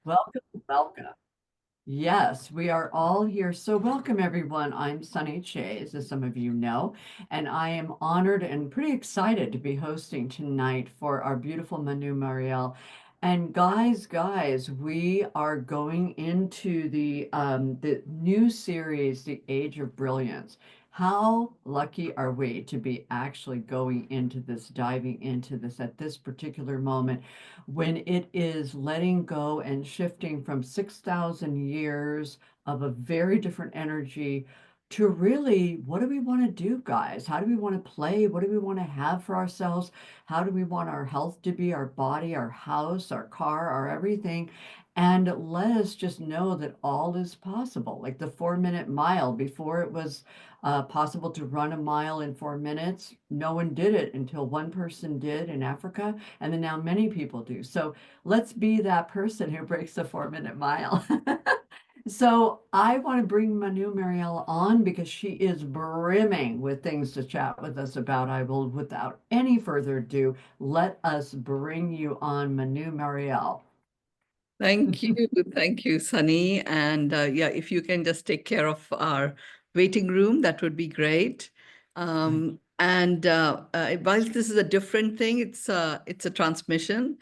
Welcome, welcome. Yes, we are all here. So welcome everyone. I'm Sunny Chase, as some of you know, and I am honored and pretty excited to be hosting tonight for our beautiful Mynoo Maryel. And guys, we are going into the new series, The Age of Brilliance. How lucky are we to be actually going into this, diving into this at this particular moment when it is letting go and shifting from 6,000 years of a very different energy to really, what do we want to do, guys? How do we want to play? What do we want to have for ourselves? How do we want our health to be, our body, our house, our car, our everything? And let us just know that all is possible. Like the 4 minute mile, before it was possible to run a mile in 4 minutes, no one did it until one person did in Africa. And then now many people do. So let's be that person who breaks the 4 minute mile. So I want to bring Mynoo Maryel on because she is brimming with things to chat with us about. I will, without any further ado, let us bring you on, Mynoo Maryel. Thank you. Thank you, Sunny. And yeah, if you can just take care of our waiting room, that would be great. While this is a different thing, it's a transmission.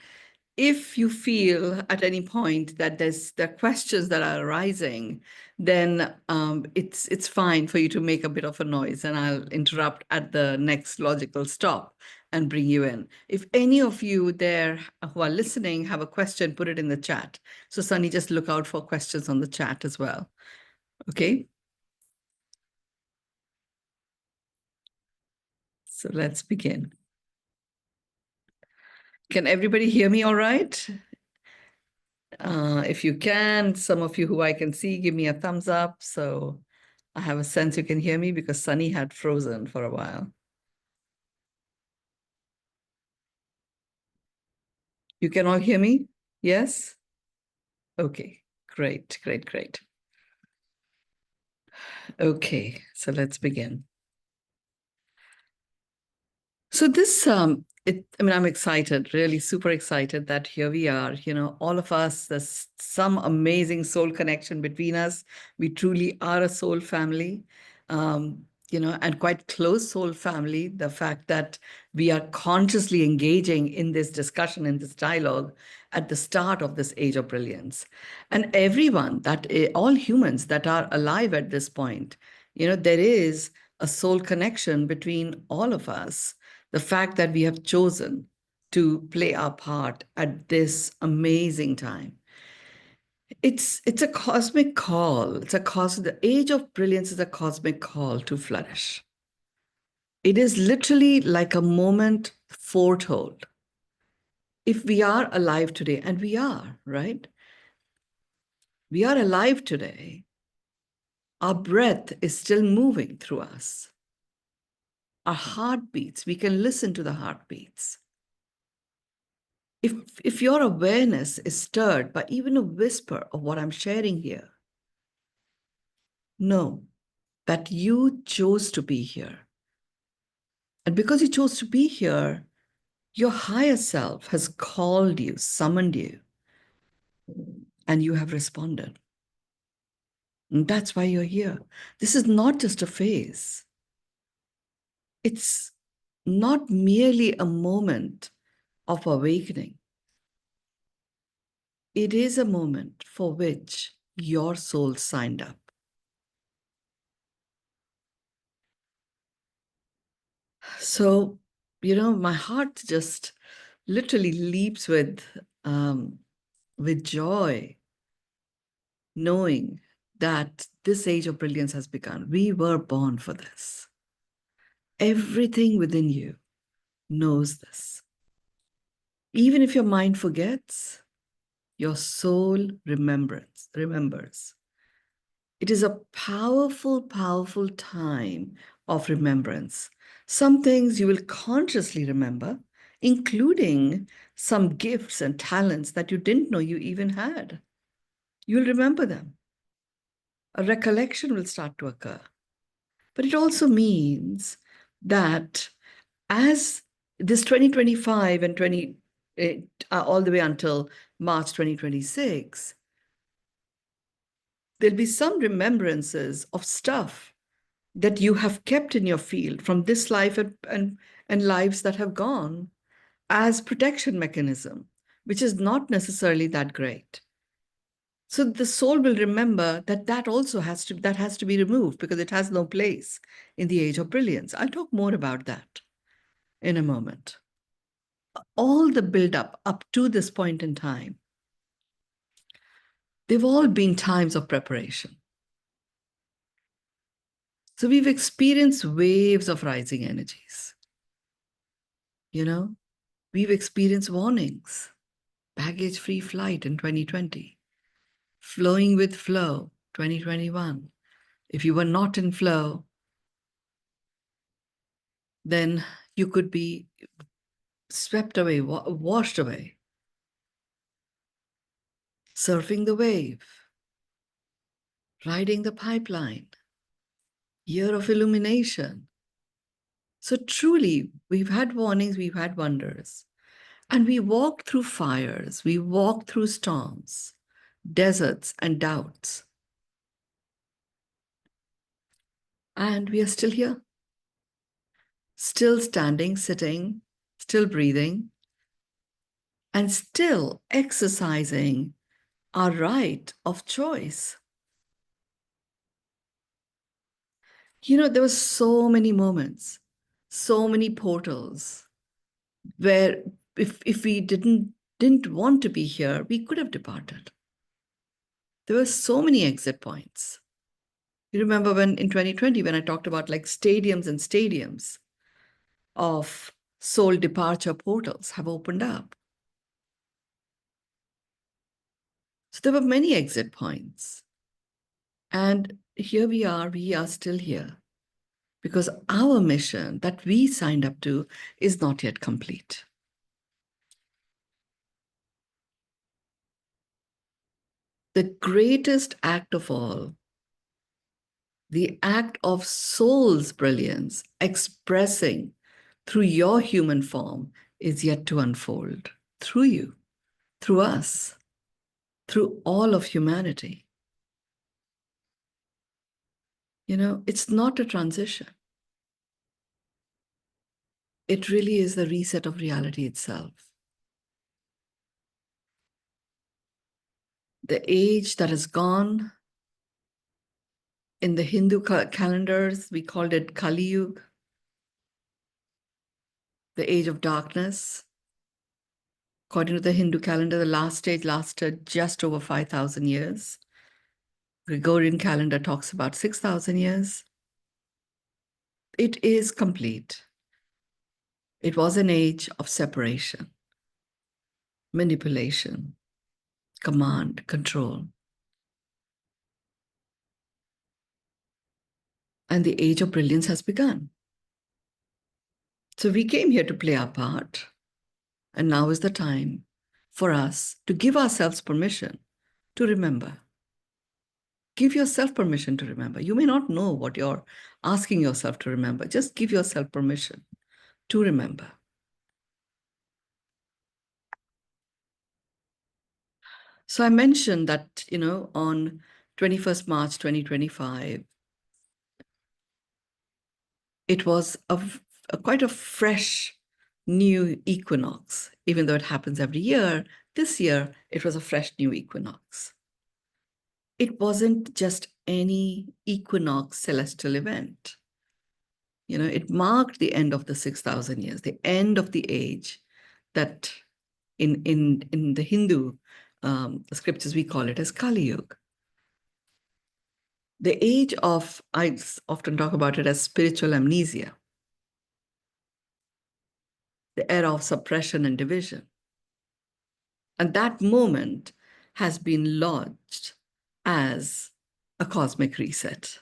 If you feel at any point that there are questions that are arising, then it's fine for you to make a bit of a noise, and I'll interrupt at the next logical stop and bring you in. If any of you there who are listening have a question, put it in the chat. So Sunny, just look out for questions on the chat as well. Okay. So let's begin. Can everybody hear me all right? If you can, some of you who I can see, give me a thumbs up. So I have a sense you can hear me because Sunny had frozen for a while. You can all hear me? Yes? Okay, great. Okay, so let's begin. So this, I'm excited, really super excited that here we are, all of us, there's some amazing soul connection between us. We truly are a soul family, and quite close soul family. The fact that we are consciously engaging in this discussion, in this dialogue at the start of this age of brilliance. And everyone all humans that are alive at this point, there is a soul connection between all of us. The fact that we have chosen to play our part at this amazing time. It's a cosmic call. The age of brilliance is a cosmic call to flourish. It is literally like a moment foretold. If we are alive today, and we are, right? We are alive today. Our breath is still moving through us. Our heartbeats, we can listen to the heartbeats. If your awareness is stirred by even a whisper of what I'm sharing here, know that you chose to be here. And because you chose to be here, your higher self has called you, summoned you, and you have responded. And that's why you're here. This is not just a phase. It's not merely a moment of awakening. It is a moment for which your soul signed up. So, my heart just literally leaps with joy, knowing that this age of brilliance has begun. We were born for this. Everything within you knows this. Even if your mind forgets, your soul remembers. It is a powerful, powerful time of remembrance. Some things you will consciously remember, including some gifts and talents that you didn't know you even had. You'll remember them. A recollection will start to occur. But it also means that as this 2025 and all the way until March 2026, there'll be some remembrances of stuff that you have kept in your field from this life and lives that have gone as protection mechanism, which is not necessarily that great. So the soul will remember that that has to be removed because it has no place in the age of brilliance. I'll talk more about that in a moment. All the build up to this point in time, they've all been times of preparation. So we've experienced waves of rising energies. We've experienced warnings, baggage-free flight in 2020, flowing with flow 2021. If you were not in flow, then you could be swept away, washed away. Surfing the wave, riding the pipeline, year of illumination. So truly, we've had warnings, we've had wonders. And we walked through fires, we walked through storms, deserts, and doubts. And we are still here, still standing, sitting, still breathing, and still exercising our right of choice. There were so many moments, so many portals where if we didn't want to be here, we could have departed. There were so many exit points. You remember when in 2020, when I talked about like stadiums and stadiums of soul departure portals have opened up. So there were many exit points. And here we are still here because our mission that we signed up to is not yet complete. The greatest act of all, the act of soul's brilliance expressing through your human form, is yet to unfold through you, through us, through all of humanity. It's not a transition. It really is the reset of reality itself. The age that has gone, in the Hindu calendars, we called it Kali Yuga, the age of darkness. According to the Hindu calendar, the last stage lasted just over 5,000 years. Gregorian calendar talks about 6,000 years. It is complete. It was an age of separation, manipulation, command, control. And the age of brilliance has begun. So we came here to play our part. And now is the time for us to give ourselves permission to remember. Give yourself permission to remember. You may not know what you're asking yourself to remember. Just give yourself permission to remember. So I mentioned that, on 21st March 2025, it was quite a fresh new equinox. Even though it happens every year, this year it was a fresh new equinox. It wasn't just any equinox celestial event. It marked the end of the 6,000 years, the end of the age that in the Hindu scriptures, we call it as Kali Yuga. The age of, I often talk about it as spiritual amnesia, the era of suppression and division. And that moment has been lodged as a cosmic reset,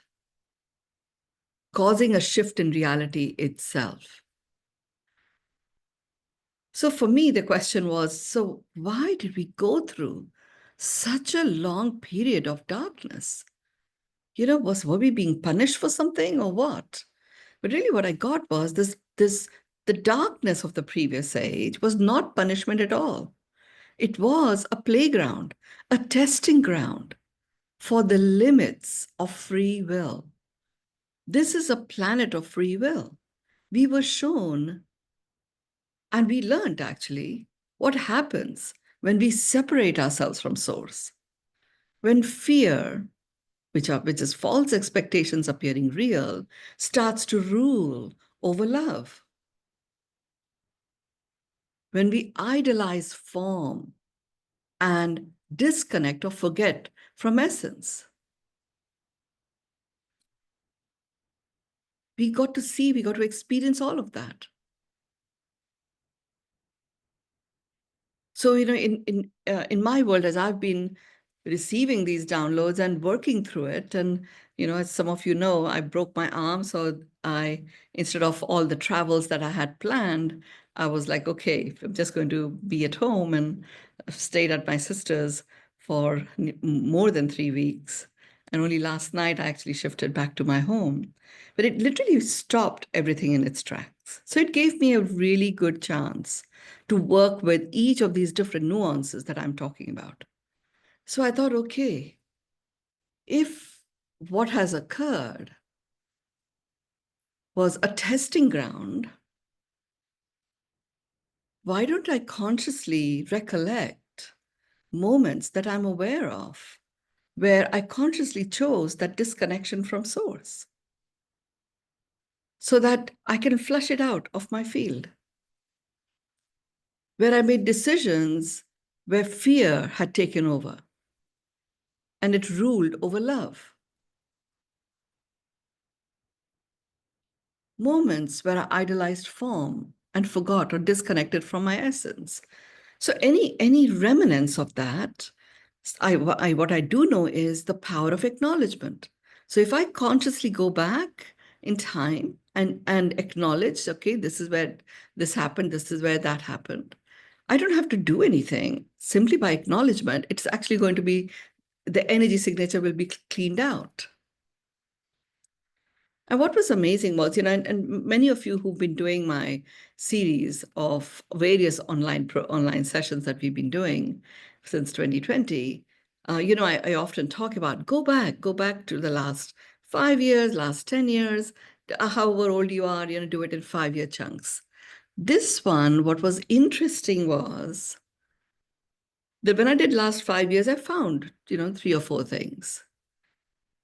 causing a shift in reality itself. So for me, the question was, so why did we go through such a long period of darkness? Were we being punished for something or what? But really what I got was the darkness of the previous age was not punishment at all. It was a playground, a testing ground for the limits of free will. This is a planet of free will. We were shown, and we learned actually, what happens when we separate ourselves from source. When fear, which is false expectations appearing real, starts to rule over love. When we idolize form and disconnect or forget from essence. We got to experience all of that. So, in my world, as I've been receiving these downloads and working through it, and as some of you know, I broke my arm, so instead of all the travels that I had planned, I was like, okay, I'm just going to be at home, and I've stayed at my sister's for more than 3 weeks. And only last night I actually shifted back to my home. But it literally stopped everything in its tracks. So it gave me a really good chance to work with each of these different nuances that I'm talking about. So I thought, okay, if what has occurred was a testing ground, why don't I consciously recollect moments that I'm aware of where I consciously chose that disconnection from source so that I can flush it out of my field, where I made decisions where fear had taken over and it ruled over love. Moments where I idolized form and forgot or disconnected from my essence. So any remnants of that, what I do know is the power of acknowledgement. So if I consciously go back in time and acknowledge, okay, this is where this happened, this is where that happened. I don't have to do anything. Simply by acknowledgement, it's actually going to be, the energy signature will be cleaned out. And what was amazing was, and many of you who've been doing my series of various online sessions that we've been doing since 2020, I often talk about go back to the last 5 years, last 10 years, however old you are, do it in 5-year chunks. This one, what was interesting was that when I did last 5 years, I found, 3 or 4 things.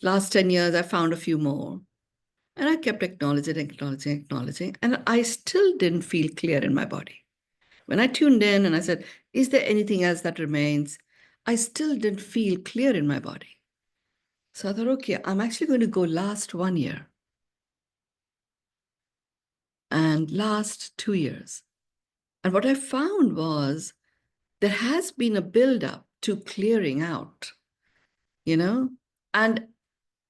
Last 10 years, I found a few more. And I kept acknowledging, and I still didn't feel clear in my body. When I tuned in and I said, is there anything else that remains? I still didn't feel clear in my body. So I thought, okay, I'm actually going to go last 1 year and last 2 years. And what I found was there has been a buildup to clearing out, and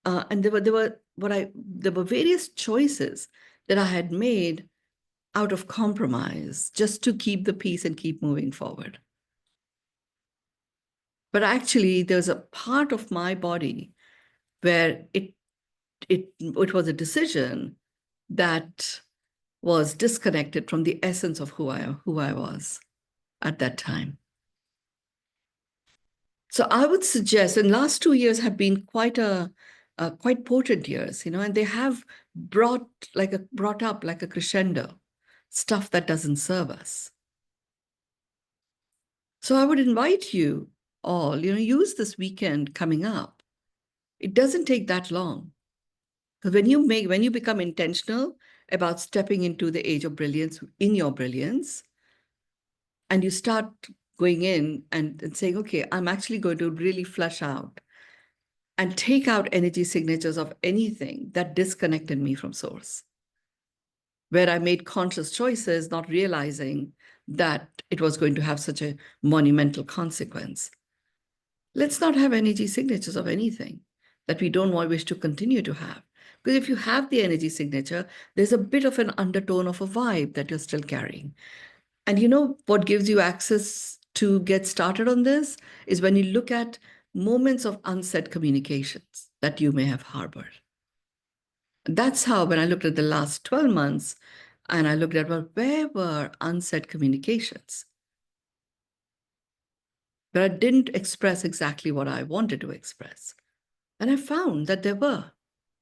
there were various choices that I had made out of compromise just to keep the peace and keep moving forward. But actually, there's a part of my body where it was a decision that was disconnected from the essence of who I was at that time. So I would suggest, and last 2 years have been quite potent years, and they have brought up like a crescendo, stuff that doesn't serve us. So I would invite you all, use this weekend coming up. It doesn't take that long. Because when you become intentional about stepping into the age of brilliance, in your brilliance, and you start going in and saying, okay, I'm actually going to really flush out and take out energy signatures of anything that disconnected me from source, where I made conscious choices, not realizing that it was going to have such a monumental consequence. Let's not have energy signatures of anything that we don't wish to continue to have. Because if you have the energy signature, there's a bit of an undertone of a vibe that you're still carrying. And what gives you access to get started on this is when you look at moments of unsaid communications that you may have harbored. That's how, when I looked at the last 12 months and I looked at, well, where were unsaid communications? but I didn't express exactly what I wanted to express. And I found that there were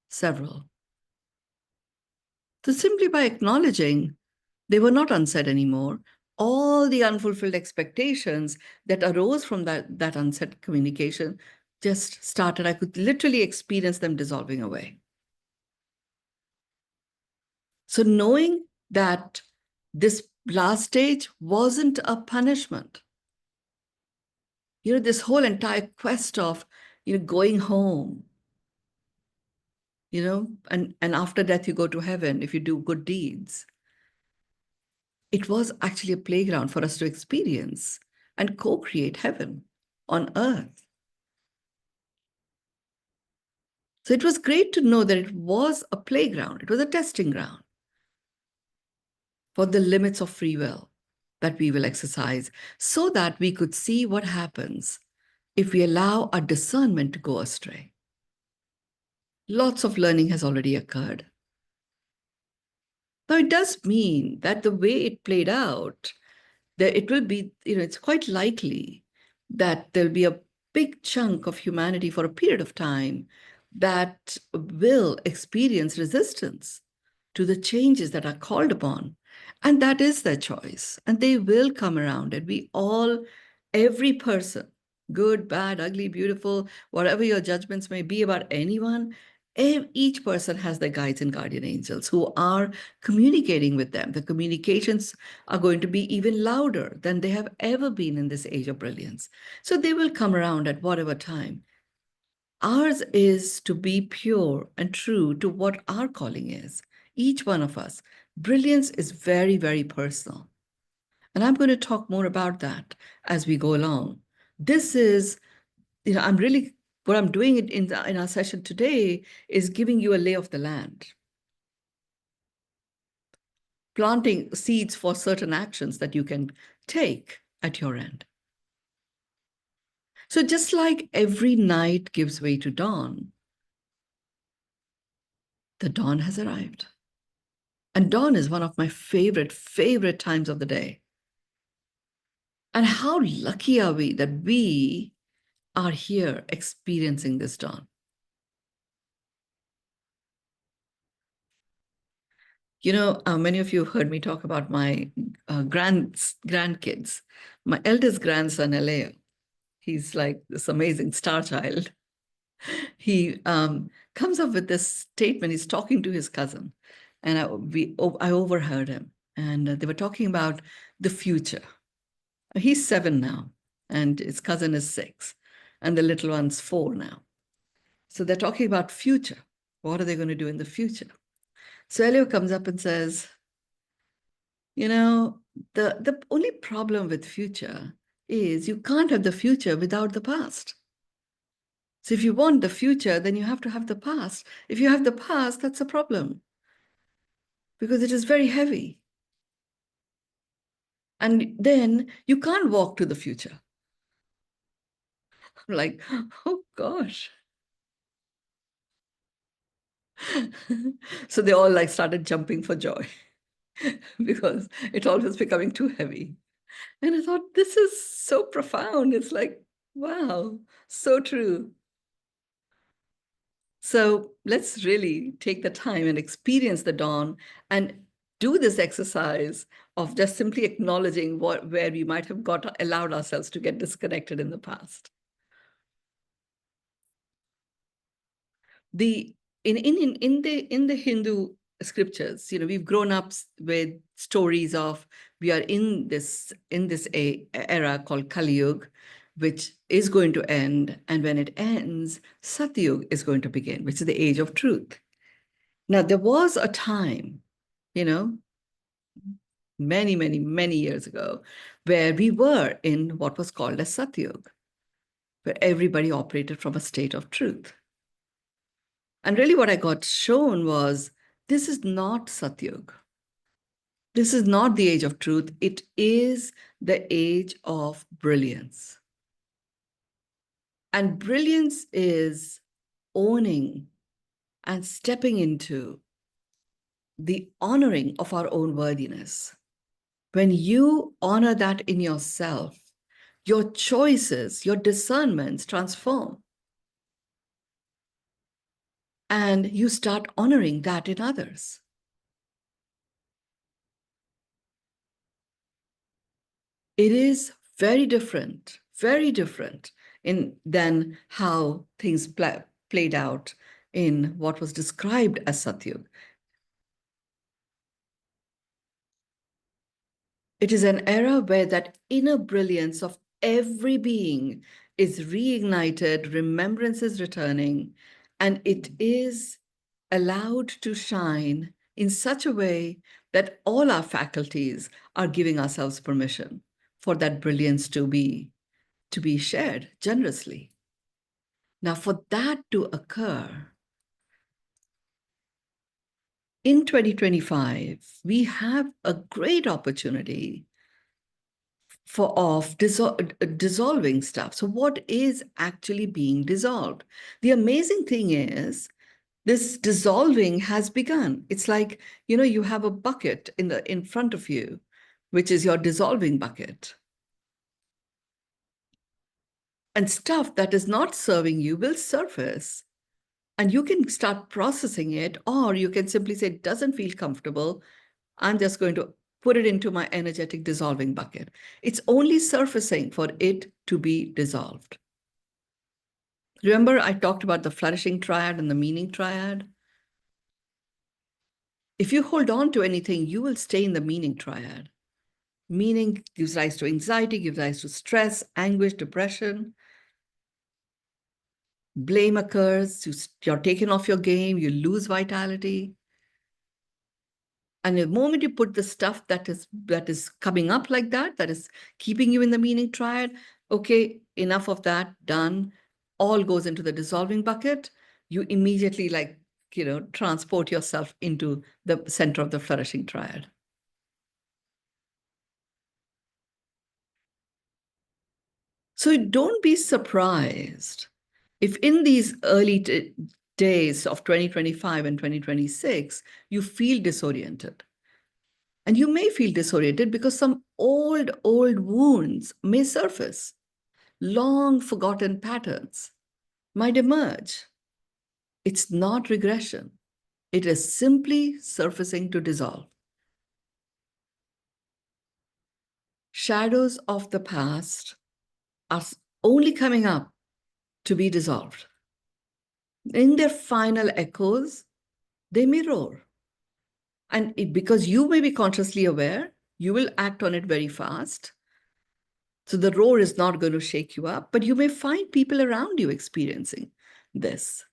several. So simply by acknowledging they were not unsaid anymore, all the unfulfilled expectations that arose from that unsaid communication just started. I could literally experience them dissolving away. So knowing that this last stage wasn't a punishment, this whole entire quest of, going home, and after death you go to heaven if you do good deeds. It was actually a playground for us to experience and co-create heaven on earth. So it was great to know that it was a playground. It was a testing ground for the limits of free will that we will exercise so that we could see what happens if we allow our discernment to go astray. Lots of learning has already occurred. Now, it does mean that the way it played out, that it will be, it's quite likely that there'll be a big chunk of humanity for a period of time that will experience resistance to the changes that are called upon. And that is their choice. And they will come around. And we all, every person, good, bad, ugly, beautiful, whatever your judgments may be about anyone, each person has their guides and guardian angels who are communicating with them. The communications are going to be even louder than they have ever been in this age of brilliance. So they will come around at whatever time. Ours is to be pure and true to what our calling is, each one of us. Brilliance is very, very personal. And I'm going to talk more about that as we go along. This is, what I'm doing in our session today is giving you a lay of the land, planting seeds for certain actions that you can take at your end. So just like every night gives way to dawn, the dawn has arrived. And dawn is one of my favorite times of the day. And how lucky are we that we are here experiencing this dawn? Many of you have heard me talk about my grandkids. My eldest grandson, Aleo, he's like this amazing star child. He comes up with this statement. He's talking to his cousin, and I overheard him, and they were talking about the future. He's 7 now, and his cousin is 6, and the little one's 4 now. So they're talking about future. What are they going to do in the future? So Elio comes up and says, the only problem with future is you can't have the future without the past. So if you want the future, then you have to have the past. If you have the past, that's a problem because it is very heavy. And then you can't walk to the future. I'm like, oh gosh. So they all like started jumping for joy because it all was becoming too heavy. And I thought, this is so profound. It's like, wow, so true. So let's really take the time and experience the dawn and do this exercise of just simply acknowledging where we might have allowed ourselves to get disconnected in the past. In the Hindu scriptures, we've grown up with stories of we are in this era called Kali Yuga, which is going to end, and when it ends, Satyug is going to begin, which is the age of truth. Now, there was a time, many, many, many years ago, where we were in what was called as Satyug, where everybody operated from a state of truth. And really what I got shown was, this is not Satyug. This is not the age of truth. It is the age of brilliance. And brilliance is owning and stepping into the honoring of our own worthiness. When you honor that in yourself, Your choices, your discernments transform. And you start honoring that in others. It is very different than how things played out in what was described as Satyug. It is an era where that inner brilliance of every being is reignited, remembrance is returning, and it is allowed to shine in such a way that all our faculties are giving ourselves permission for that brilliance to be shared generously. Now, for that to occur, in 2025, we have a great opportunity of dissolving stuff. So what is actually being dissolved? The amazing thing is this dissolving has begun. It's like, you have a bucket in front of you, which is your dissolving bucket. And stuff that is not serving you will surface. And you can start processing it, or you can simply say, it doesn't feel comfortable. I'm just going to put it into my energetic dissolving bucket. It's only surfacing for it to be dissolved. Remember, I talked about the flourishing triad and the meaning triad? If you hold on to anything, you will stay in the meaning triad. Meaning gives rise to anxiety, gives rise to stress, anguish, depression. Blame occurs, you're taken off your game, you lose vitality. And the moment you put the stuff that is coming up like that is keeping you in the meaning triad, okay, enough of that, done, all goes into the dissolving bucket, you immediately transport yourself into the center of the flourishing triad. So don't be surprised if in these early days of 2025 and 2026, you feel disoriented. And you may feel disoriented because some old wounds may surface. Long forgotten patterns might emerge. It's not regression. It is simply surfacing to dissolve. Shadows of the past are only coming up to be dissolved. In their final echoes, they may roar. And because you may be consciously aware, you will act on it very fast. So the roar is not going to shake you up, but you may find people around you experiencing this.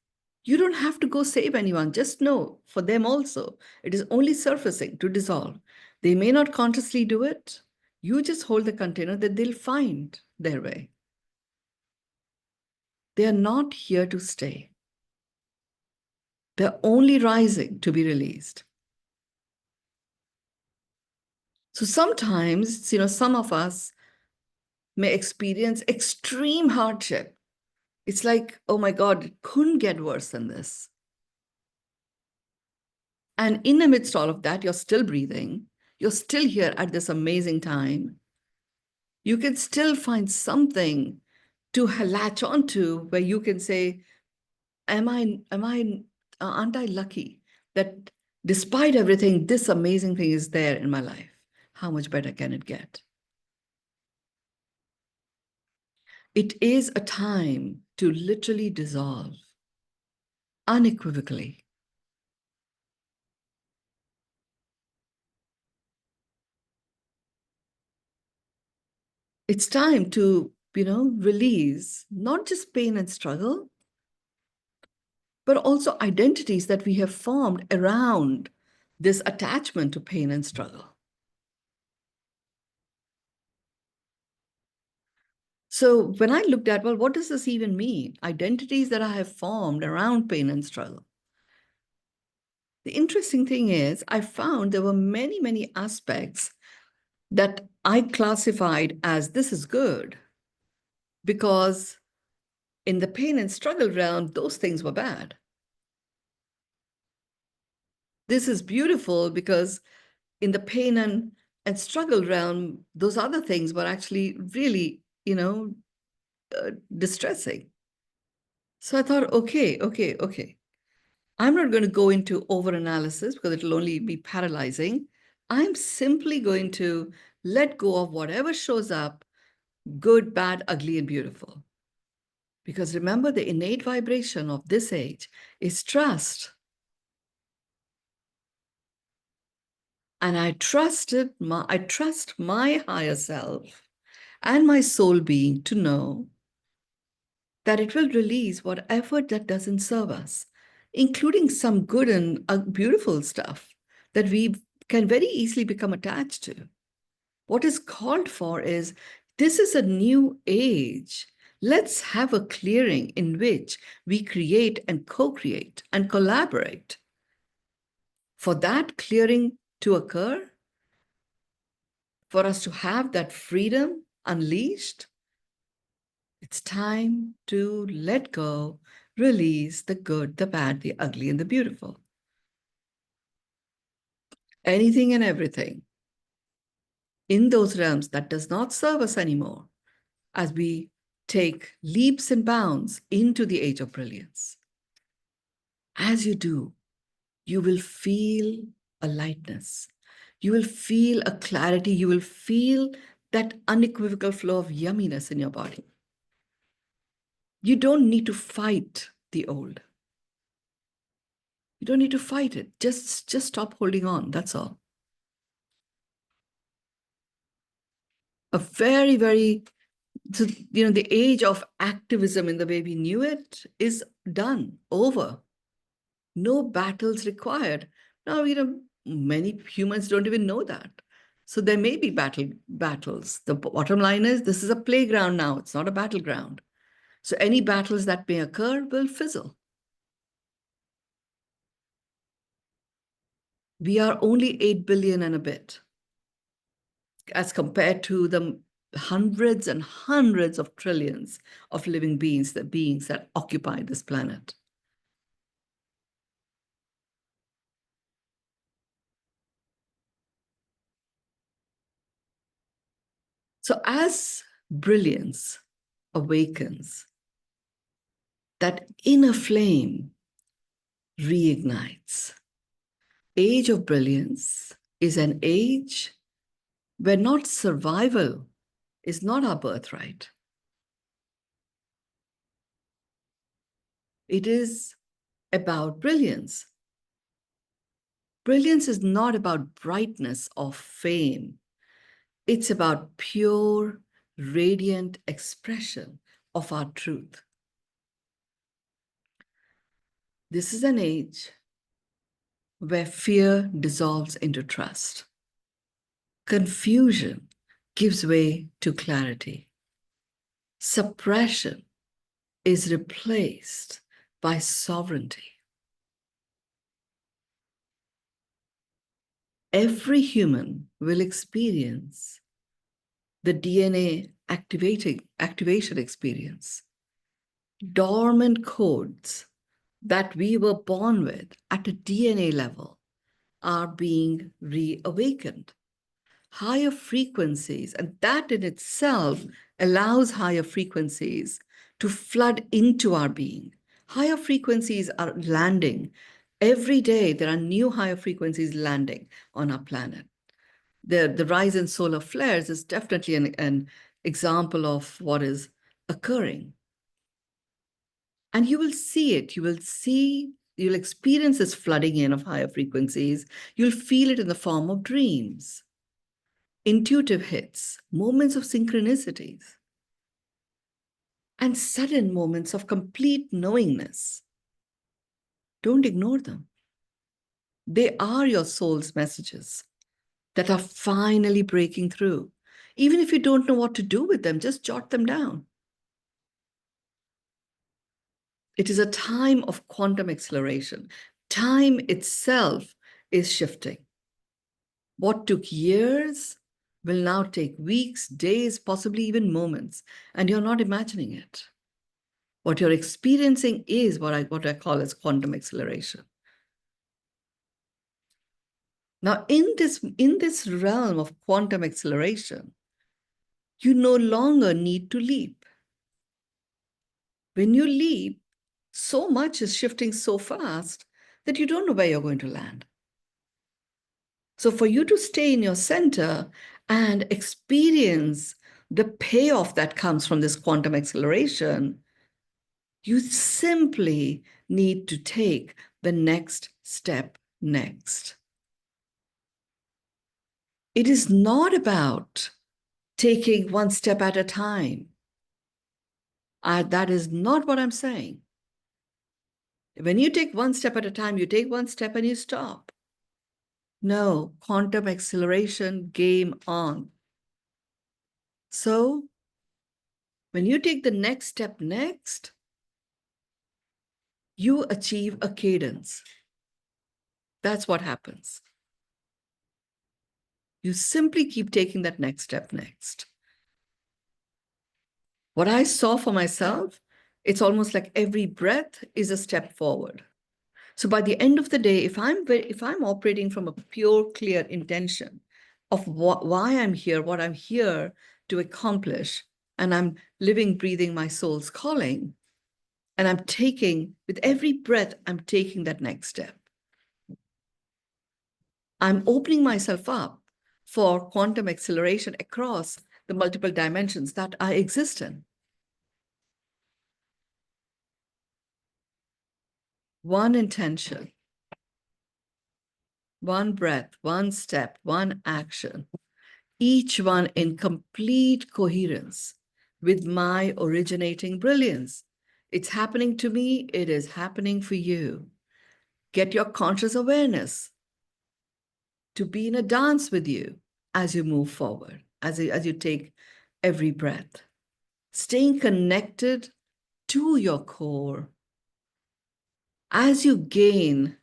You don't have to go save anyone. Just know for them also, it is only surfacing to dissolve. They may not consciously do it. You just hold the container that they'll find their way. They are not here to stay. They're only rising to be released. So sometimes, some of us may experience extreme hardship. It's like, oh my God, it couldn't get worse than this. And in the midst of all of that, you're still breathing. You're still here at this amazing time. You can still find something to latch onto where you can say, aren't I lucky that despite everything, this amazing thing is there in my life? How much better can it get? It is a time to literally dissolve unequivocally. It's time to, release not just pain and struggle, but also identities that we have formed around this attachment to pain and struggle. So when I looked at, well, what does this even mean? Identities that I have formed around pain and struggle. The interesting thing is, I found there were many, many aspects that I classified as this is good, because in the pain and struggle realm, those things were bad. This is beautiful because in the pain and struggle realm, those other things were actually really distressing. So I thought, okay. I'm not going to go into over-analysis because it'll only be paralyzing. I'm simply going to let go of whatever shows up, good, bad, ugly, and beautiful. Because remember, the innate vibration of this age is trust. And I trust my higher self and my soul being to know that it will release whatever that doesn't serve us, including some good and beautiful stuff that we can very easily become attached to. What is called for is, this is a new age. Let's have a clearing in which we create and co-create and collaborate. For that clearing to occur, for us to have that freedom unleashed, it's time to let go, release the good, the bad, the ugly, and the beautiful. Anything and everything in those realms that does not serve us anymore, as we take leaps and bounds into the age of brilliance. As you do, you will feel a lightness. You will feel a clarity. You will feel that unequivocal flow of yumminess in your body. You don't need to fight the old. You don't need to fight it. Just stop holding on. That's all. A very, very, so, the age of activism in the way we knew it is done, over. No battles required. Now, many humans don't even know that. So there may be battles. The bottom line is, this is a playground now. It's not a battleground. So any battles that may occur will fizzle. We are only 8 billion and a bit, as compared to the hundreds and hundreds of trillions of living beings that occupy this planet. So as brilliance awakens, that inner flame reignites. Age of brilliance is an age where not survival is not our birthright. It is about brilliance. Brilliance is not about brightness or fame. It's about pure, radiant expression of our truth. This is an age where fear dissolves into trust. Confusion gives way to clarity. Suppression is replaced by sovereignty. Every human will experience the DNA activation experience. Dormant codes that we were born with at a DNA level are being reawakened. Higher frequencies, and that in itself allows higher frequencies to flood into our being. Higher frequencies are landing. Every day, there are new higher frequencies landing on our planet. The rise in solar flares is definitely an example of what is occurring. And you will see it. You'll experience this flooding in of higher frequencies. You'll feel it in the form of dreams, intuitive hits, moments of synchronicities, and sudden moments of complete knowingness. Don't ignore them. They are your soul's messages that are finally breaking through. Even if you don't know what to do with them, just jot them down. It is a time of quantum acceleration. Time itself is shifting. What took years will now take weeks, days, possibly even moments, and you're not imagining it. What you're experiencing is what I call as quantum acceleration. Now, in this realm of quantum acceleration, you no longer need to leap. When you leap, so much is shifting so fast that you don't know where you're going to land. So for you to stay in your center and experience the payoff that comes from this quantum acceleration, you simply need to take the next step next. It is not about taking one step at a time. That is not what I'm saying. When you take one step at a time, you take one step and you stop. No, quantum acceleration, game on. So when you take the next step next, you achieve a cadence. That's what happens. You simply keep taking that next step next. What I saw for myself, it's almost like every breath is a step forward. So by the end of the day, if I'm operating from a pure, clear intention of why I'm here, what I'm here to accomplish, and I'm living, breathing my soul's calling, and I'm taking, with every breath, I'm taking that next step. I'm opening myself up for quantum acceleration across the multiple dimensions that I exist in. One intention, one breath, one step, one action, each one in complete coherence with my originating brilliance. It's happening to me, it is happening for you. Get your conscious awareness to be in a dance with you as you move forward, as you take every breath. Staying connected to your core. As you gain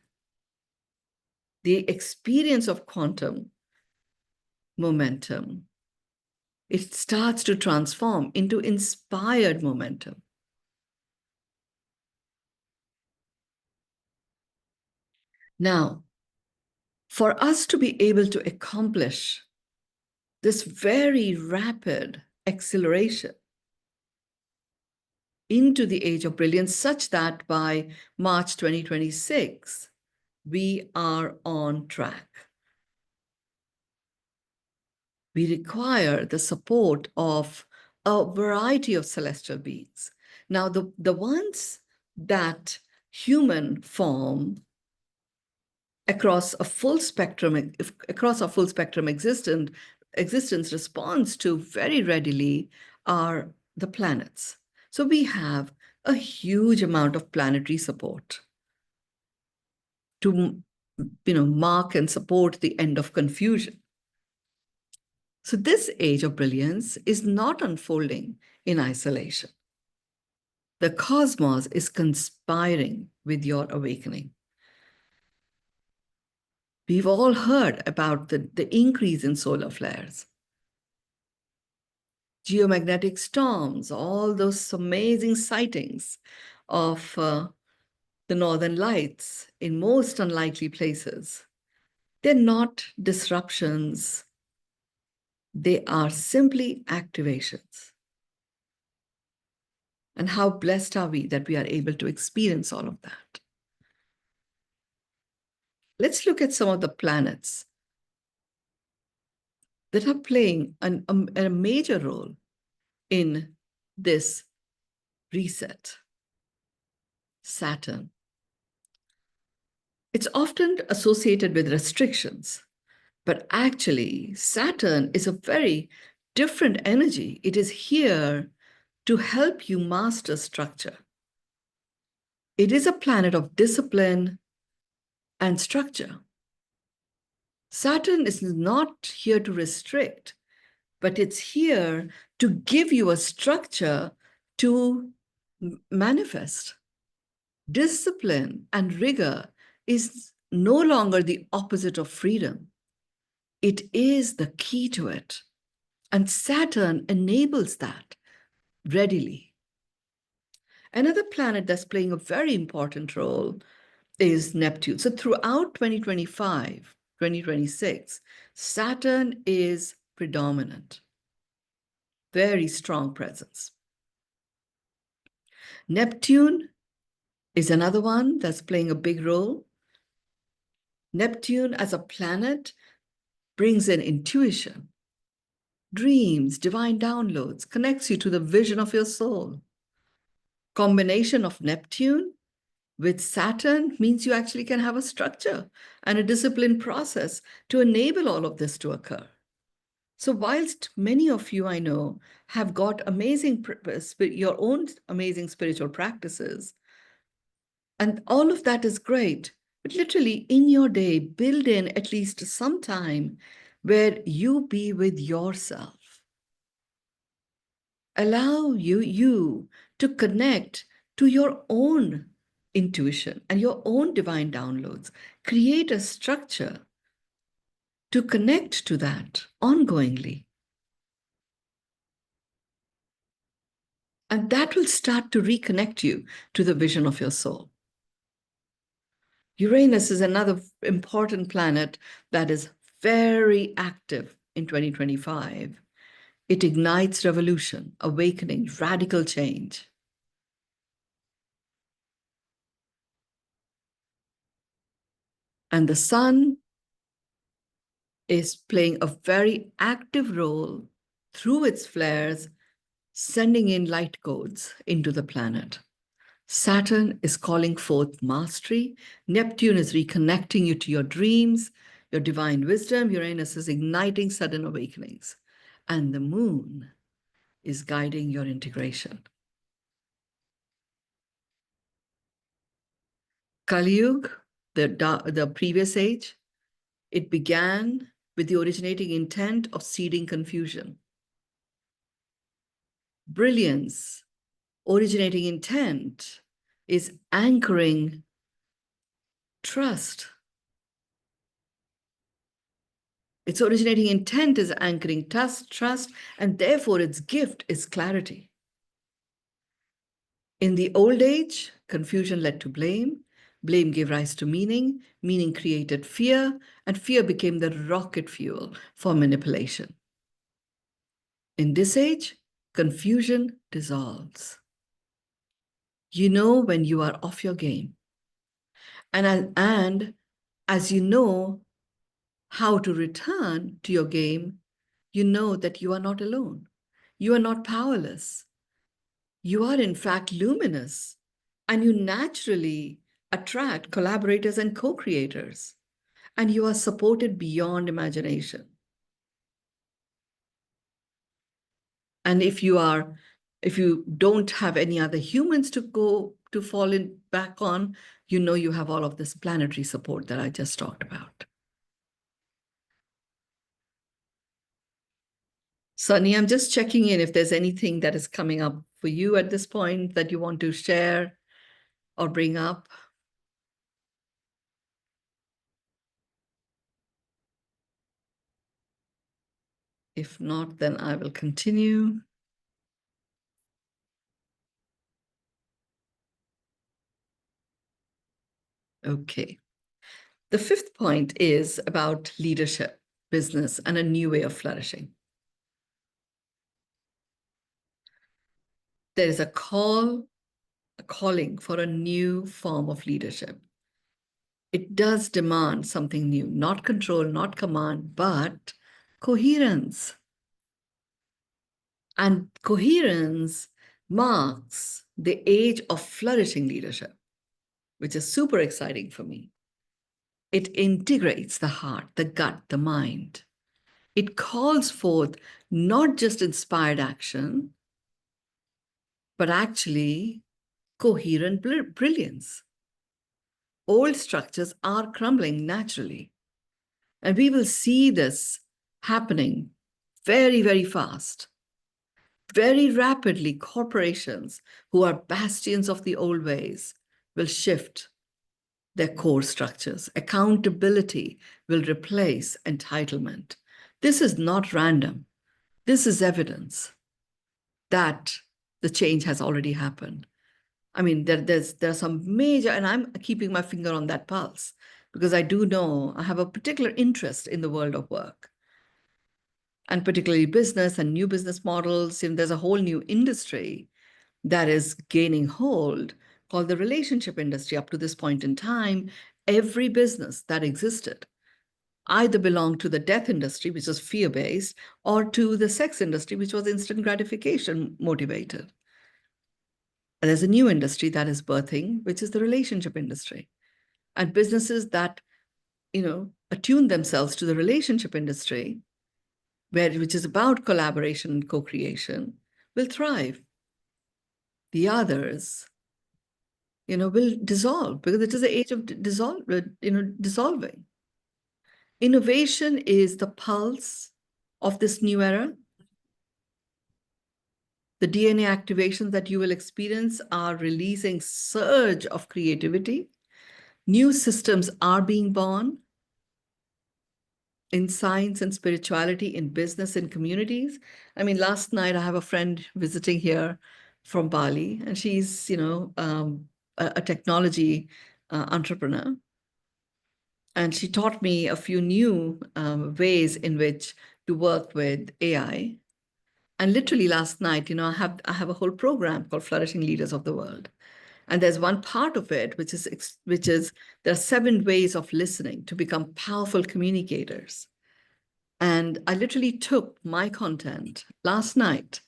the experience of quantum momentum, it starts to transform into inspired momentum. Now, for us to be able to accomplish this very rapid acceleration into the age of brilliance, such that by March 2026, we are on track. We require the support of a variety of celestial beings. Now, the ones that human form across a full spectrum existence responds to very readily are the planets. So we have a huge amount of planetary support to mark and support the end of confusion. So this age of brilliance is not unfolding in isolation. The cosmos is conspiring with your awakening. We've all heard about the increase in solar flares, geomagnetic storms, all those amazing sightings of the northern lights in most unlikely places. They're not disruptions. They are simply activations. And how blessed are we that we are able to experience all of that? Let's look at some of the planets that are playing a major role in this reset. Saturn. It's often associated with restrictions, but actually, Saturn is a very different energy. It is here to help you master structure. It is a planet of discipline and structure. Saturn is not here to restrict, but it's here to give you a structure to manifest. Discipline and rigor is no longer the opposite of freedom. It is the key to it. And Saturn enables that readily. Another planet that's playing a very important role is Neptune. So throughout 2025, 2026, Saturn is predominant. very strong presence. Neptune is another one that's playing a big role. Neptune as a planet brings in intuition, dreams, divine downloads, connects you to the vision of your soul. Combination of Neptune with Saturn means you actually can have a structure and a disciplined process to enable all of this to occur. So whilst many of you I know have got your own amazing spiritual practices, and all of that is great, but literally in your day, build in at least some time where you be with yourself. Allow you to connect to your own intuition and your own divine downloads. Create a structure to connect to that ongoingly. And that will start to reconnect you to the vision of your soul. Uranus is another important planet that is very active in 2025. It ignites revolution, awakening, radical change. And the sun is playing a very active role through its flares, sending in light codes into the planet. Saturn is calling forth mastery. Neptune is reconnecting you to your dreams, your divine wisdom. Uranus is igniting sudden awakenings. And the moon is guiding your integration. Kali Yuga, the previous age, it began with the originating intent of seeding confusion. Brilliance, originating intent, is anchoring trust. Its originating intent is anchoring trust, and therefore its gift is clarity. In the old age, confusion led to blame. Blame gave rise to meaning. Meaning created fear, and fear became the rocket fuel for manipulation. In this age, confusion dissolves. You know when you are off your game. And as you know how to return to your game, you know that you are not alone. You are not powerless. You are, in fact, luminous, and you naturally attract collaborators and co-creators, and you are supported beyond imagination. And if you don't have any other humans to fall in back on, you know you have all of this planetary support that I just talked about. Sunny, I'm just checking in if there's anything that is coming up for you at this point that you want to share or bring up. If not, then I will continue. Okay. The fifth point is about leadership, business, and a new way of flourishing. There is a calling for a new form of leadership. It does demand something new, not control, not command, but coherence. And coherence marks the age of flourishing leadership, which is super exciting for me. It integrates the heart, the gut, the mind. It calls forth not just inspired action, but actually coherent brilliance. Old structures are crumbling naturally. And we will see this happening very, very fast. Very rapidly, corporations who are bastions of the old ways will shift their core structures. Accountability will replace entitlement. This is not random. This is evidence that the change has already happened. I mean, there's some major, and I'm keeping my finger on that pulse because I do know I have a particular interest in the world of work. and particularly business and new business models. There's a whole new industry that is gaining hold called the relationship industry. Up to this point in time, every business that existed either belonged to the death industry, which was fear-based, or to the sex industry, which was instant gratification motivated. And there's a new industry that is birthing, which is the relationship industry. And businesses that, attune themselves to the relationship industry, which is about collaboration and co-creation, will thrive. The others, will dissolve, because it is the age of dissolving. Innovation is the pulse of this new era. The DNA activations that you will experience are releasing surge of creativity. New systems are being born in science and spirituality, in business and communities. I mean, last night I have a friend visiting here from Bali, and she's, a technology entrepreneur. And she taught me a few new ways in which to work with AI. And literally last night, I have a whole program called Flourishing Leaders of the World. And there's one part of it, which is there are 7 ways of listening to become powerful communicators. And I literally took my content last night.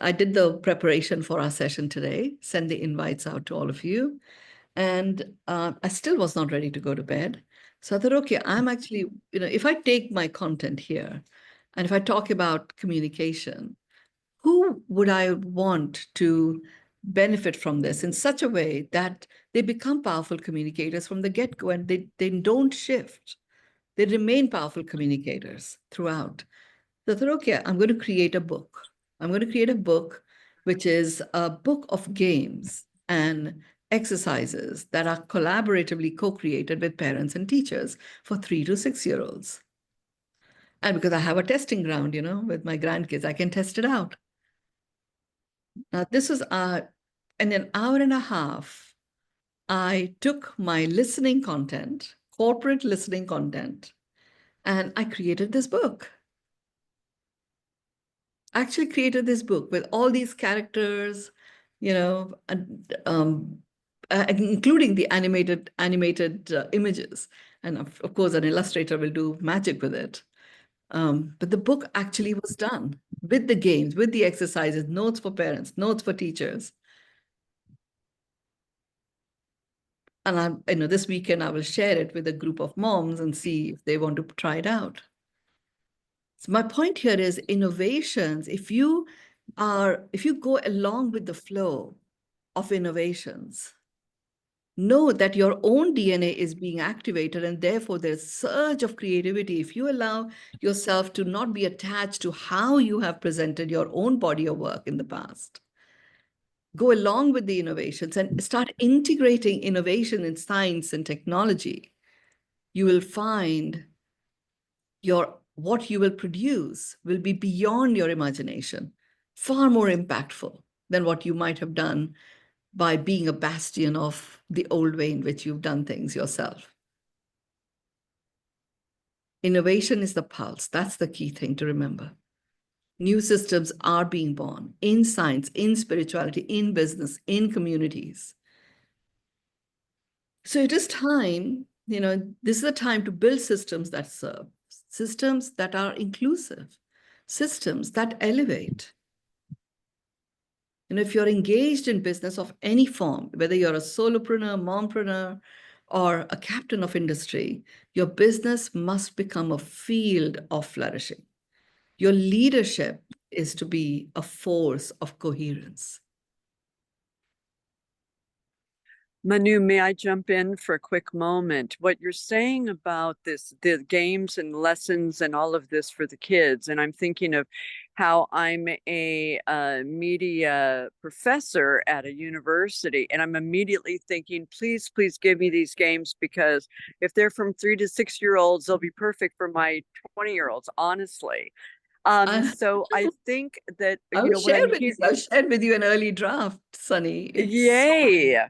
I did the preparation for our session today, send the invites out to all of you. And I still was not ready to go to bed. So I thought, okay, I'm actually, if I take my content here and if I talk about communication, who would I want to benefit from this in such a way that they become powerful communicators from the get-go, and they don't shift. They remain powerful communicators throughout. So I thought, okay, I'm going to create a book. I'm going to create a book, which is a book of games and exercises that are collaboratively co-created with parents and teachers for 3 to 6-year-olds. And because I have a testing ground, with my grandkids, I can test it out. Now, this was in an hour and a half, I took my listening content, corporate listening content, and I created this book. I actually created this book with all these characters, including the animated images. And of course, an illustrator will do magic with it. But the book actually was done with the games, with the exercises, notes for parents, notes for teachers. And this weekend I will share it with a group of moms and see if they want to try it out. So my point here is innovations. If you go along with the flow of innovations, know that your own DNA is being activated, and therefore there's surge of creativity. If you allow yourself to not be attached to how you have presented your own body of work in the past, go along with the innovations and start integrating innovation in science and technology, you will find what you will produce will be beyond your imagination, far more impactful than what you might have done by being a bastion of the old way in which you've done things yourself. Innovation is the pulse. That's the key thing to remember. New systems are being born in science, in spirituality, in business, in communities. So it is time, this is a time to build systems that serve, systems that are inclusive, systems that elevate. If you're engaged in business of any form, whether you're a solopreneur, mompreneur, or a captain of industry, your business must become a field of flourishing. Your leadership is to be a force of coherence. Mynoo, may I jump in for a quick moment? What you're saying about the games and lessons and all of this for the kids, and I'm thinking of how I'm a media professor at a university, and I'm immediately thinking, please give me these games, because if they're from 3 to 6-year-olds, they'll be perfect for my 20-year-olds, honestly. So I think that, I'll share with you an early draft, Sunny. Yay.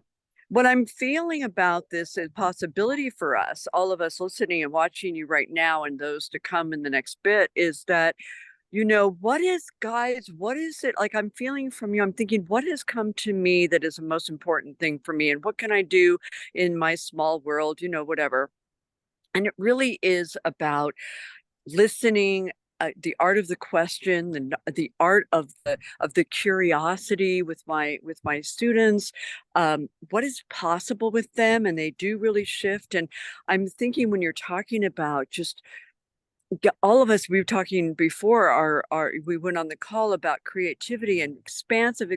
What I'm feeling about this is possibility for us, all of us listening and watching you right now, and those to come in the next bit, is that what is, guys, what is it like I'm feeling from you? I'm thinking, what has come to me that is the most important thing for me? And what can I do in my small world, whatever. And it really is about listening, the art of the question, the art of the curiosity with my students, what is possible with them, and they do really shift. And I'm thinking when you're talking about just all of us, we were talking before our we went on the call about creativity and expansive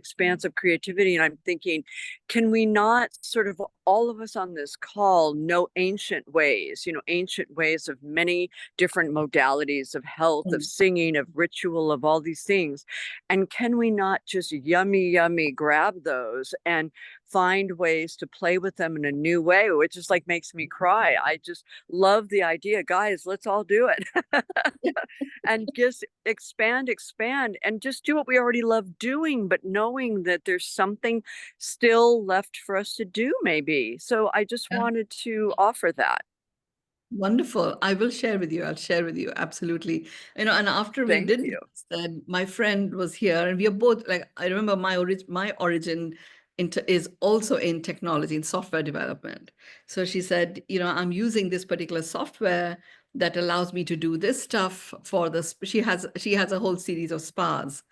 creativity. And I'm thinking, can we not sort of, all of us on this call know ancient ways of many different modalities of health, of Mm. singing, of ritual, of all these things. And can we not just yummy grab those and find ways to play with them in a new way, which just like makes me cry. I just love the idea. Guys, let's all do it. And just expand, and just do what we already love doing, but knowing that there's something still left for us to do, maybe. So I just Yeah. wanted to offer that. Wonderful. I will share with you. I'll share with you. Absolutely. And after we Thank did you. this, then my friend was here, and we are both like, I remember my origin is also in technology, in software development. So she said, I'm using this particular software that allows me to do this stuff for this. She has a whole series of spas,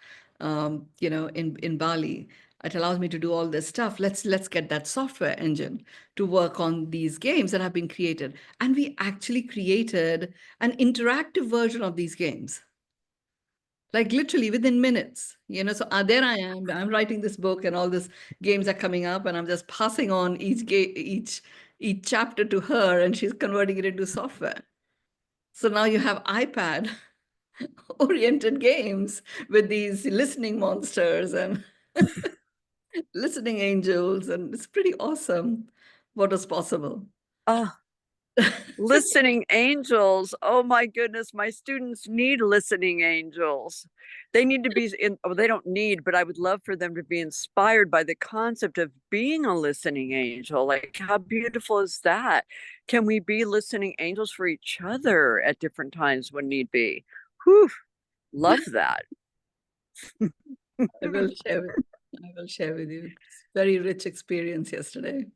in Bali. It allows me to do all this stuff. Let's get that software engine to work on these games that have been created. And we actually created an interactive version of these games, like literally within minutes. There I am. I'm writing this book, and all these games are coming up, and I'm just passing on each chapter to her, and she's converting it into software. So now you have iPad oriented games with these listening monsters and listening angels, and it's pretty awesome what is possible. Oh, listening angels. Oh my goodness, my students need listening angels. They need to be they don't need, but I would love for them to be inspired by the concept of being a listening angel. Like, how beautiful is that? Can we be listening angels for each other at different times when need be? Whew, love that. I will share with I will share with you. It's very rich experience yesterday.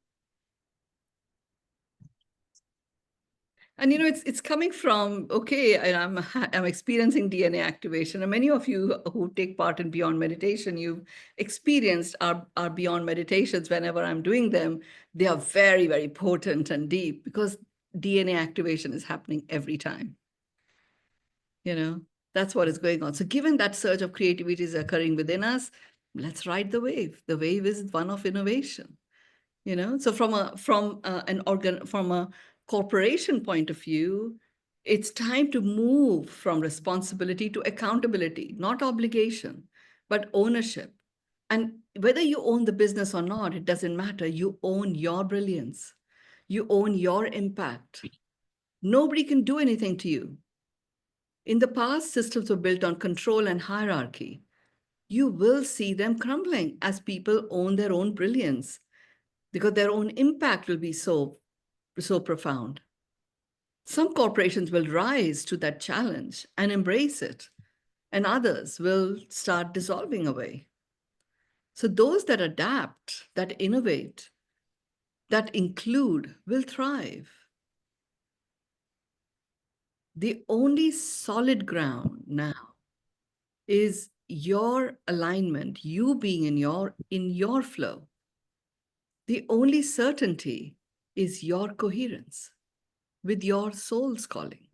And it's coming from, okay, and I'm experiencing DNA activation. And many of you who take part in Beyond Meditation, you've experienced our Beyond Meditations. Whenever I'm doing them, they are very, very potent and deep, because DNA activation is happening every time. That's what is going on. So given that surge of creativity is occurring within us, let's ride the wave. The wave is one of innovation. So from a corporation point of view, it's time to move from responsibility to accountability, not obligation, but ownership. And whether you own the business or not, it doesn't matter. You own your brilliance. You own your impact. Nobody can do anything to you. In the past, systems were built on control and hierarchy. You will see them crumbling as people own their own brilliance, because their own impact will be so profound. Some corporations will rise to that challenge and embrace it, and others will start dissolving away. So those that adapt, that innovate, that include will thrive. The only solid ground now is your alignment, you being in your flow. The only certainty is your coherence with your soul's calling.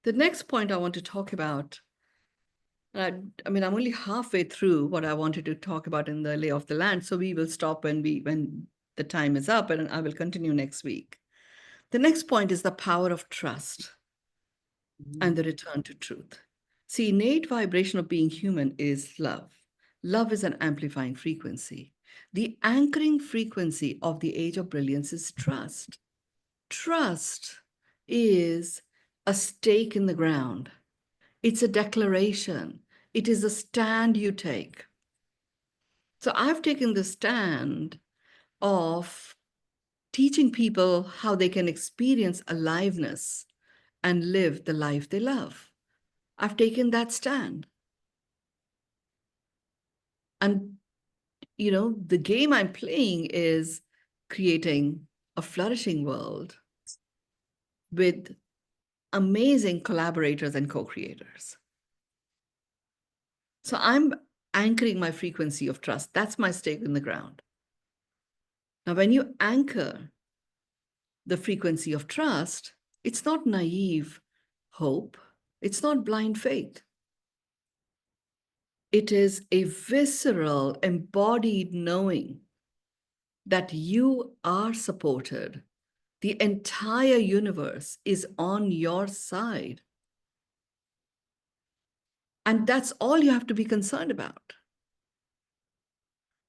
The next point I want to talk about, I'm only halfway through what I wanted to talk about in the lay of the land, so we will stop when the time is up, and I will continue next week. The next point is the power of trust and the return to truth. See, innate vibration of being human is love. Love is an amplifying frequency. The anchoring frequency of the age of brilliance is trust. Trust is a stake in the ground. It's a declaration. It is a stand you take. So I've taken the stand of teaching people how they can experience aliveness and live the life they love. I've taken that stand. And, the game I'm playing is creating a flourishing world with amazing collaborators and co-creators. So I'm anchoring my frequency of trust. That's my stake in the ground. Now, when you anchor the frequency of trust, it's not naive hope. It's not blind faith. It is a visceral, embodied knowing that you are supported. The entire universe is on your side. And that's all you have to be concerned about.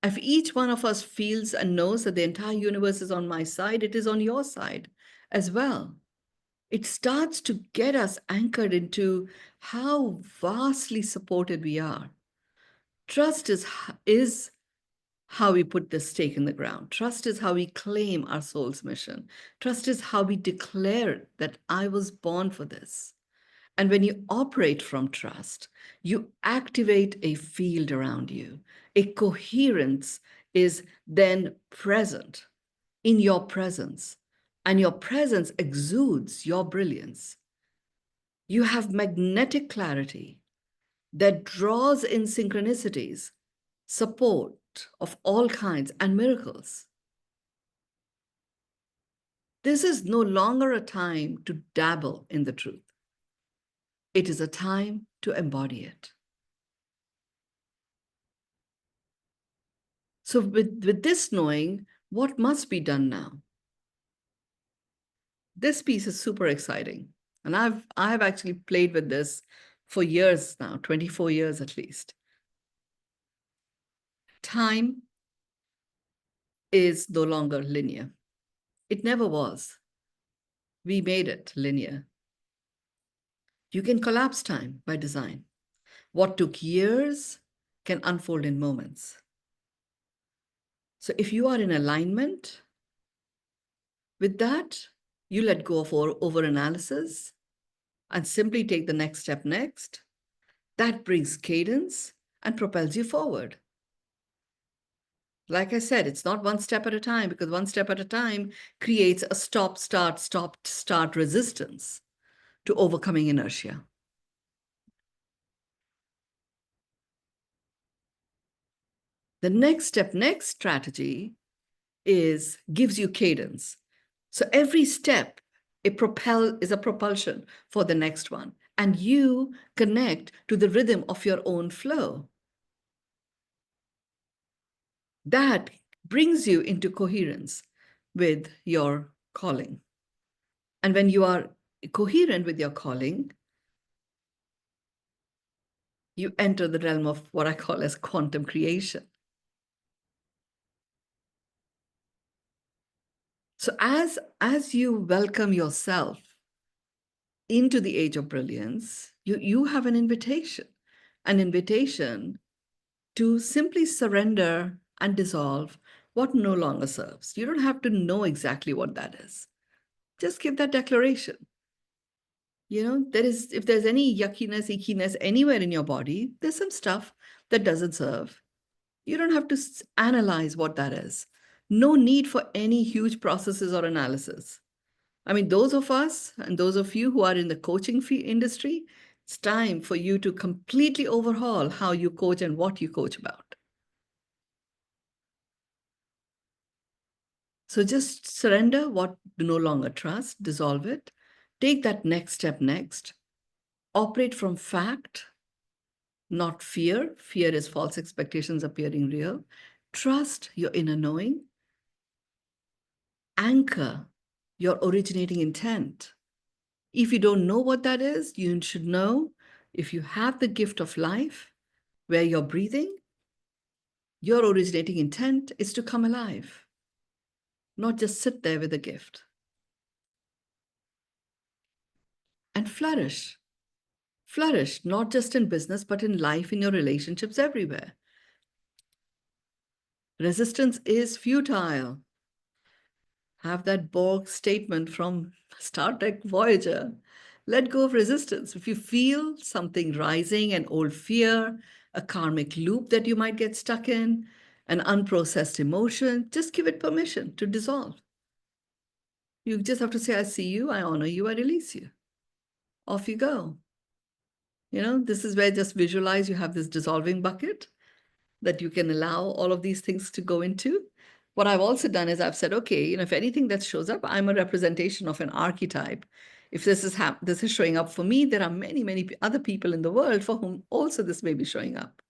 If each one of us feels and knows that the entire universe is on my side, it is on your side as well. It starts to get us anchored into how vastly supported we are. Trust is how we put the stake in the ground. Trust is how we claim our soul's mission. Trust is how we declare that I was born for this. And when you operate from trust, you activate a field around you. A coherence is then present in your presence, and your presence exudes your brilliance. You have magnetic clarity that draws in synchronicities, support of all kinds, and miracles. This is no longer a time to dabble in the truth. It is a time to embody it. So with this knowing, what must be done now? This piece is super exciting. And I've actually played with this for years now, 24 years at least. Time is no longer linear. It never was. We made it linear. You can collapse time by design. What took years can unfold in moments. So if you are in alignment with that, you let go of over-analysis and simply take the next step next. That brings cadence and propels you forward. Like I said, it's not one step at a time, because one step at a time creates a stop, start resistance to overcoming inertia. The next strategy gives you cadence. So every step is a propulsion for the next one, and you connect to the rhythm of your own flow. That brings you into coherence with your calling. And when you are coherent with your calling, you enter the realm of what I call as quantum creation. So as you welcome yourself into the age of brilliance, you have an invitation to simply surrender and dissolve what no longer serves. You don't have to know exactly what that is. Just give that declaration. If there's any yuckiness, ickiness anywhere in your body, there's some stuff that doesn't serve. You don't have to analyze what that is. No need for any huge processes or analysis. I mean, those of us and those of you who are in the coaching industry, it's time for you to completely overhaul how you coach and what you coach about. So just surrender what you no longer trust, dissolve it, take that next step next, operate from fact, not fear. Fear is false expectations appearing real. Trust your inner knowing. Anchor your originating intent. If you don't know what that is, you should know if you have the gift of life where you're breathing, your originating intent is to come alive, not just sit there with a gift. And flourish. Flourish, not just in business, but in life, in your relationships, everywhere. Resistance is futile. Have that Borg statement from Star Trek Voyager. Let go of resistance. If you feel something rising, an old fear, a karmic loop that you might get stuck in, an unprocessed emotion, just give it permission to dissolve. You just have to say, I see you, I honor you, I release you. Off you go. You know, this is where just visualize you have this dissolving bucket that you can allow all of these things to go into. What I've also done is I've said, okay, you know, if anything that shows up, I'm a representation of an archetype. If this is showing up for me, there are many, many other people in the world for whom also this may be showing up.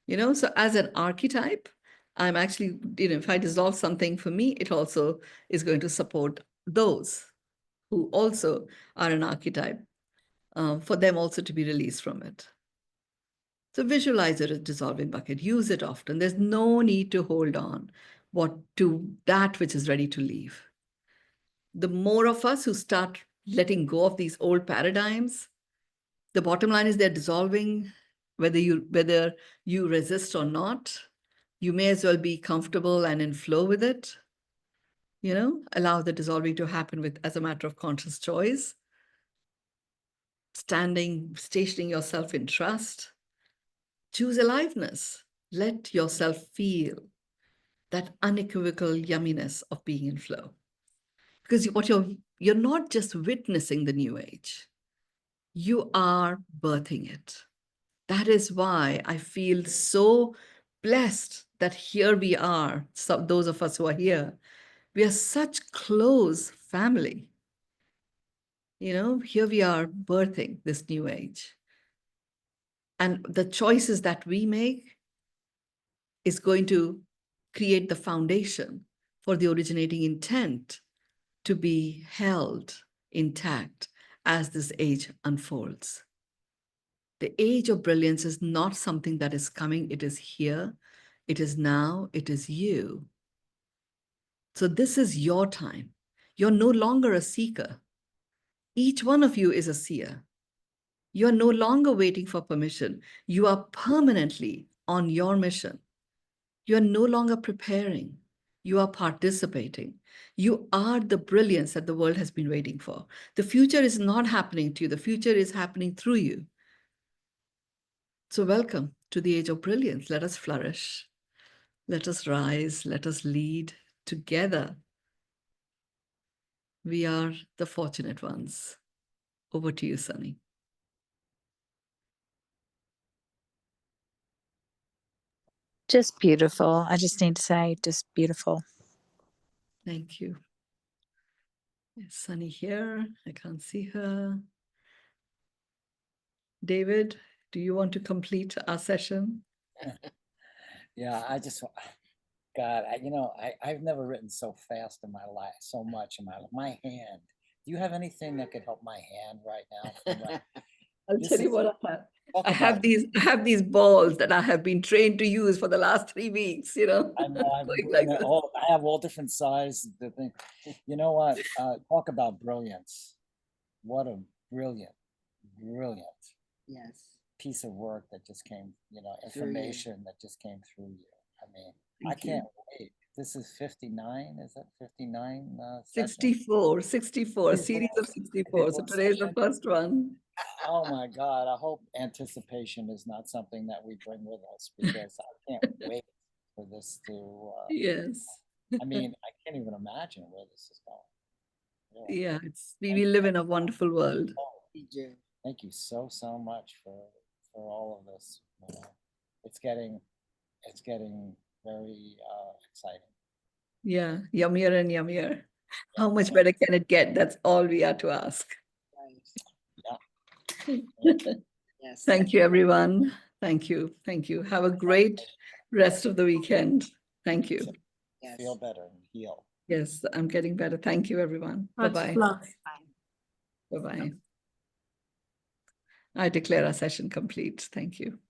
You know, so as an archetype, I'm actually, you know, if I dissolve something for me, it also is going to support those who also are an archetype, for them also to be released from it. So visualize it as dissolving bucket, use it often. There's no need to hold on to that which is ready to leave. The more of us who start letting go of these old paradigms, the bottom line is they're dissolving, whether you resist or not. You may as well be comfortable and in flow with it. You know, allow the dissolving to happen as a matter of conscious choice. Stationing yourself in trust. Choose aliveness. Let yourself feel that unequivocal yumminess of being in flow. Because you're not just witnessing the new age, you are birthing it. That is why I feel so blessed that here we are, those of us who are here, we are such close family. You know, here we are birthing this new age. And the choices that we make is going to create the foundation for the originating intent to be held intact as this age unfolds. The age of brilliance is not something that is coming. It is here. It is now. It is you. So this is your time. You're no longer a seeker. Each one of you is a seer. You are no longer waiting for permission. You are permanently on your mission. You are no longer preparing. You are participating. You are the brilliance that the world has been waiting for. The future is not happening to you. The future is happening through you. So welcome to the age of brilliance. Let us flourish. Let us rise. Let us lead together. We are the fortunate ones. Over to you, Sunny. Just beautiful. I just need to say, just beautiful. Thank you. Is Sunny here? I can't see her. David, do you want to complete our session? Yeah, God, I've never written so fast in my life, so much in my life. My hand. Do you have anything that could help my hand right now? I'll This tell you is- what I have. Talk I have about- these balls that I have been trained to use for the last 3 weeks, you know. I know I've been Going like doing it this. all. I have all different sizes. The thing, you know what? Talk about brilliance. What a brilliant Yes. piece of work that just came. Through you. Information that just came through you. I mean, I Thank you. can't wait. This is 59. Is that 59? 64, a series of 64. So today's the first one. Oh my God, I hope anticipation is not something that we bring with us, because I can't wait for this to, Yes. I mean, I can't even imagine where this is going. Really. Yeah, we live in a wonderful world. Thank you so much for all of this. You know, it's getting very exciting. Yeah, yummier and yummier. How much better can it get? That's all we are to ask. Yeah. Yes. Thank you, everyone. Thank you. Thank you. Have a great rest of the weekend. Thank you. Yes. Feel better and heal. Yes, I'm getting better. Thank you, everyone. Much Bye-bye. love. Bye-bye. I declare our session complete. Thank you.